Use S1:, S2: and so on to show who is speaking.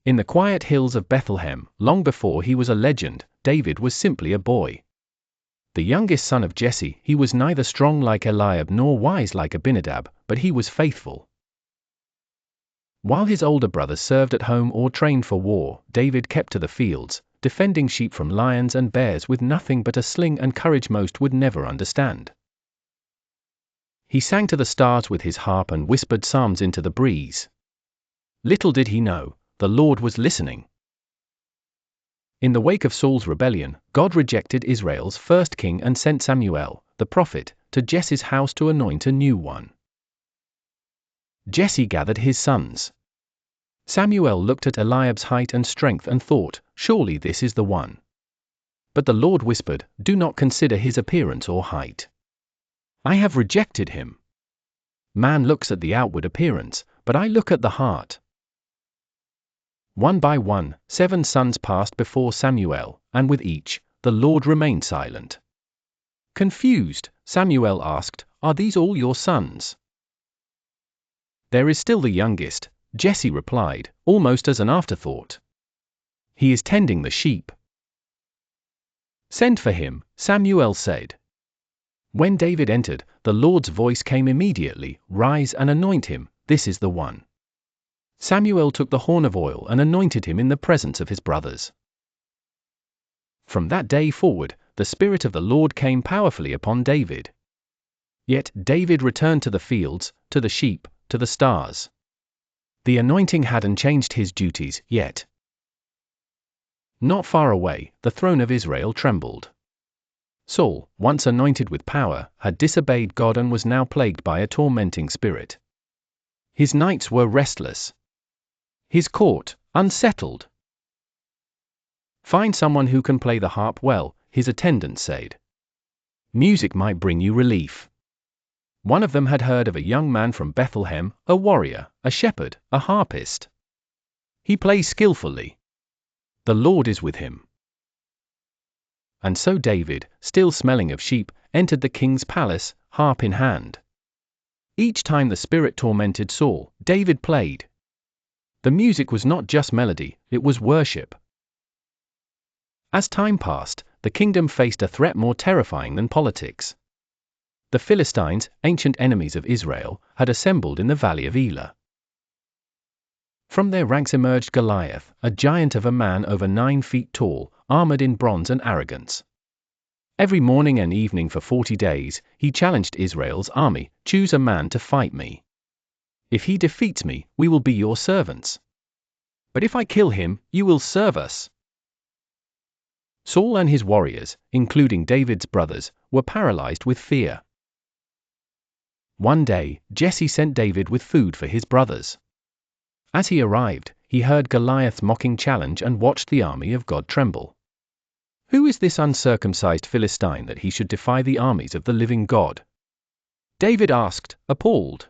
S1: In the quiet hills of Bethlehem, long before he was a legend, David was simply a boy. The youngest son of Jesse, he was neither strong like Eliab nor wise like Abinadab, but he was faithful. While his older brothers served at home or trained for war, David kept to the fields, defending sheep from lions and bears with nothing but a sling and courage most would never understand. He sang to the stars with his harp and whispered psalms into the breeze. Little did he know, the Lord was listening. In the wake of Saul's rebellion, God rejected Israel's first king and sent Samuel, the prophet, to Jesse's house to anoint a new one. Jesse gathered his sons. Samuel looked at Eliab's height and strength and thought, surely this is the one. But the Lord whispered, do not consider his appearance or height. I have rejected him. Man looks at the outward appearance, but I look at the heart. One by one, 7 sons passed before Samuel, and with each, the Lord remained silent. Confused, Samuel asked, are these all your sons? There is still the youngest, Jesse replied, almost as an afterthought. He is tending the sheep. Send for him, Samuel said. When David entered, the Lord's voice came immediately, rise and anoint him, this is the one. Samuel took the horn of oil and anointed him in the presence of his brothers. From that day forward, the Spirit of the Lord came powerfully upon David. Yet David returned to the fields, to the sheep, to the stars. The anointing hadn't changed his duties yet. Not far away, the throne of Israel trembled. Saul, once anointed with power, had disobeyed God and was now plagued by a tormenting spirit. His nights were restless. His court, unsettled. Find someone who can play the harp well, his attendants said. Music might bring you relief. One of them had heard of a young man from Bethlehem, a warrior, a shepherd, a harpist. He plays skillfully. The Lord is with him. And so David, still smelling of sheep, entered the king's palace, harp in hand. Each time the spirit tormented Saul, David played. The music was not just melody, it was worship. As time passed, the kingdom faced a threat more terrifying than politics. The Philistines, ancient enemies of Israel, had assembled in the valley of Elah. From their ranks emerged Goliath, a giant of a man over 9 feet tall, armored in bronze and arrogance. Every morning and evening for 40 days, he challenged Israel's army, choose a man to fight me. If he defeats me, we will be your servants. But if I kill him, you will serve us. Saul and his warriors, including David's brothers, were paralyzed with fear. One day, Jesse sent David with food for his brothers. As he arrived, he heard Goliath's mocking challenge and watched the army of God tremble. Who is this uncircumcised Philistine that he should defy the armies of the living God? David asked, appalled.